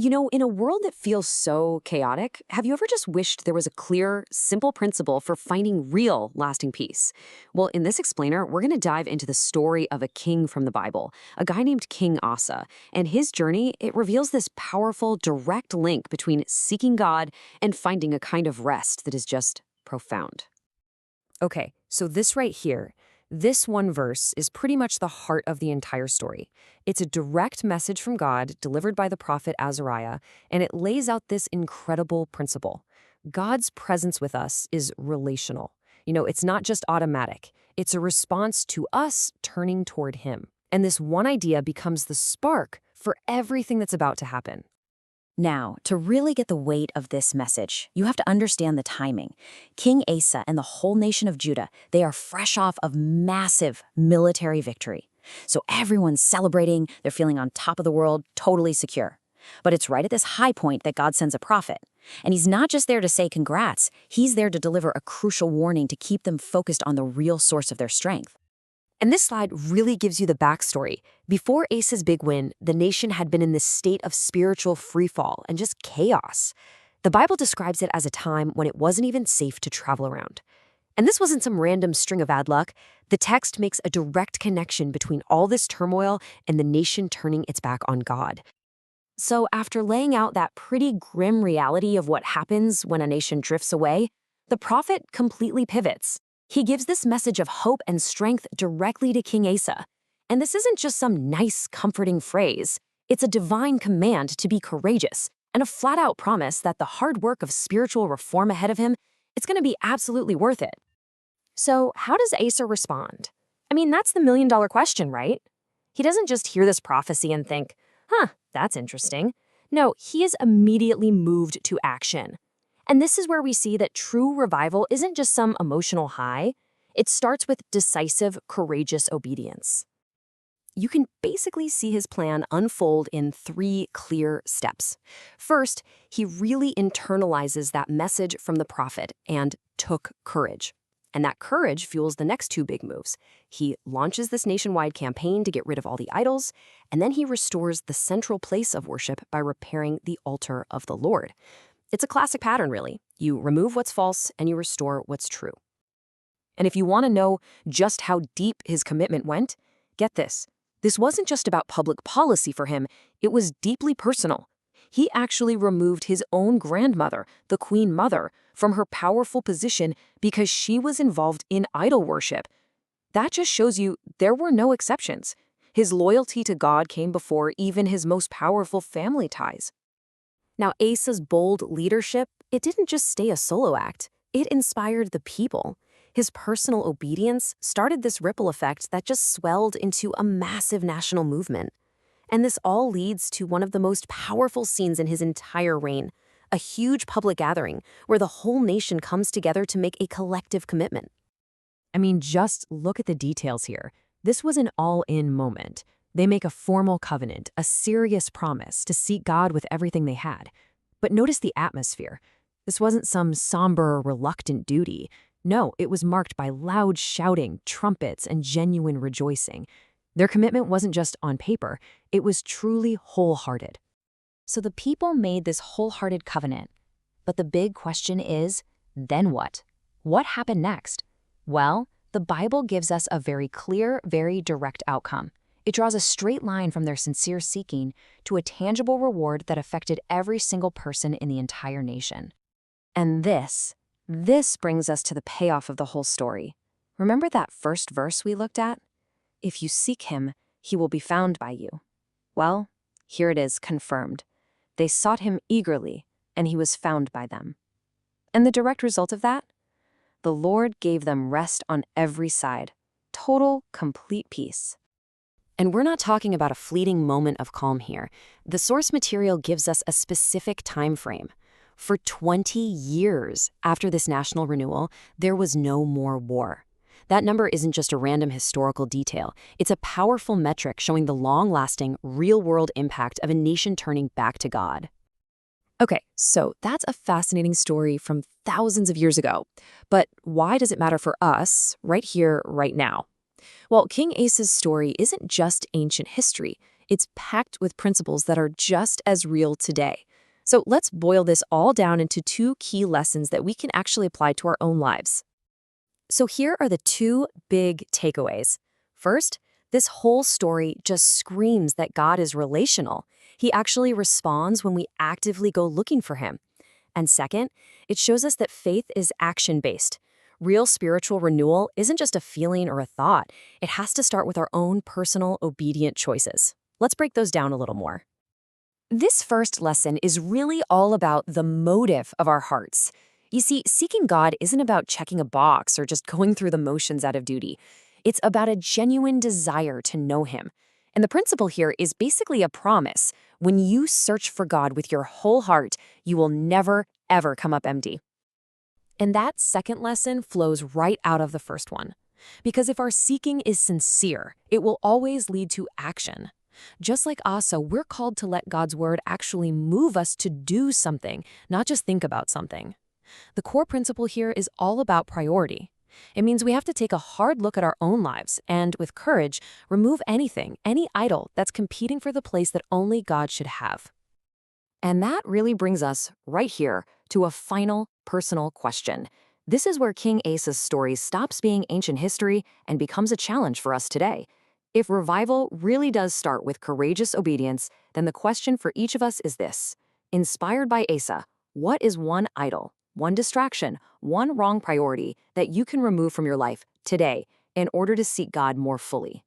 In a world that feels so chaotic, have you ever just wished there was a clear, simple principle for finding real, lasting peace? Well, in this explainer, we're going to dive into the story of a king from the Bible, a guy named King Asa. And his journey, it reveals this powerful, direct link between seeking God and finding a kind of rest that is just profound. Okay, so this right here, this one verse is pretty much the heart of the entire story. It's a direct message from God delivered by the prophet Azariah, and it lays out this incredible principle. God's presence with us is relational. It's not just automatic. It's a response to us turning toward Him. And this one idea becomes the spark for everything that's about to happen. Now, to really get the weight of this message, you have to understand the timing. King Asa and the whole nation of Judah, they are fresh off of massive military victory. So everyone's celebrating, they're feeling on top of the world, totally secure. But it's right at this high point that God sends a prophet. And he's not just there to say congrats, he's there to deliver a crucial warning to keep them focused on the real source of their strength. And this slide really gives you the backstory. Before Asa's big win, the nation had been in this state of spiritual freefall and just chaos. The Bible describes it as a time when it wasn't even safe to travel around. And this wasn't some random string of bad luck. The text makes a direct connection between all this turmoil and the nation turning its back on God. So after laying out that pretty grim reality of what happens when a nation drifts away, the prophet completely pivots. He gives this message of hope and strength directly to King Asa. And this isn't just some nice, comforting phrase. It's a divine command to be courageous and a flat-out promise that the hard work of spiritual reform ahead of him, it's going to be absolutely worth it. So how does Asa respond? That's the million-dollar question, right? He doesn't just hear this prophecy and think, that's interesting. No, he is immediately moved to action. And this is where we see that true revival isn't just some emotional high. It starts with decisive, courageous obedience. You can basically see his plan unfold in 3 clear steps. First, he really internalizes that message from the prophet and took courage. And that courage fuels the next 2 big moves. He launches this nationwide campaign to get rid of all the idols, and then he restores the central place of worship by repairing the altar of the Lord. It's a classic pattern, really. You remove what's false and you restore what's true. And if you want to know just how deep his commitment went, get this. This wasn't just about public policy for him, it was deeply personal. He actually removed his own grandmother, the Queen Mother, from her powerful position because she was involved in idol worship. That just shows you there were no exceptions. His loyalty to God came before even his most powerful family ties. Now, Asa's bold leadership, it didn't just stay a solo act. It inspired the people. His personal obedience started this ripple effect that just swelled into a massive national movement. And this all leads to one of the most powerful scenes in his entire reign, a huge public gathering where the whole nation comes together to make a collective commitment. Just look at the details here. This was an all-in moment. They make a formal covenant, a serious promise to seek God with everything they had. But notice the atmosphere. This wasn't some somber, reluctant duty. No, it was marked by loud shouting, trumpets, and genuine rejoicing. Their commitment wasn't just on paper, it was truly wholehearted. So the people made this wholehearted covenant. But the big question is, then what? What happened next? Well, the Bible gives us a very clear, very direct outcome. It draws a straight line from their sincere seeking to a tangible reward that affected every single person in the entire nation. And this brings us to the payoff of the whole story. Remember that first verse we looked at? If you seek him, he will be found by you. Well, here it is, confirmed. They sought him eagerly, and he was found by them. And the direct result of that? The Lord gave them rest on every side. Total, complete peace. And we're not talking about a fleeting moment of calm here. The source material gives us a specific time frame. For 20 years after this national renewal, there was no more war. That number isn't just a random historical detail. It's a powerful metric showing the long-lasting, real-world impact of a nation turning back to God. Okay, so that's a fascinating story from thousands of years ago. But why does it matter for us, right here, right now? Well, King Asa's story isn't just ancient history. It's packed with principles that are just as real today. So let's boil this all down into two key lessons that we can actually apply to our own lives. So here are the two big takeaways. First, this whole story just screams that God is relational. He actually responds when we actively go looking for him. And second, it shows us that faith is action-based. Real spiritual renewal isn't just a feeling or a thought. It has to start with our own personal, obedient choices. Let's break those down a little more. This first lesson is really all about the motive of our hearts. You see, seeking God isn't about checking a box or just going through the motions out of duty. It's about a genuine desire to know him. And the principle here is basically a promise. When you search for God with your whole heart, you will never, ever come up empty. And that second lesson flows right out of the first one. Because if our seeking is sincere, it will always lead to action. Just like Asa, we're called to let God's word actually move us to do something, not just think about something. The core principle here is all about priority. It means we have to take a hard look at our own lives and, with courage, remove anything, any idol that's competing for the place that only God should have. And that really brings us, right here, to a final, personal question. This is where King Asa's story stops being ancient history and becomes a challenge for us today. If revival really does start with courageous obedience, then the question for each of us is this. Inspired by Asa, what is one idol, one distraction, one wrong priority that you can remove from your life today in order to seek God more fully?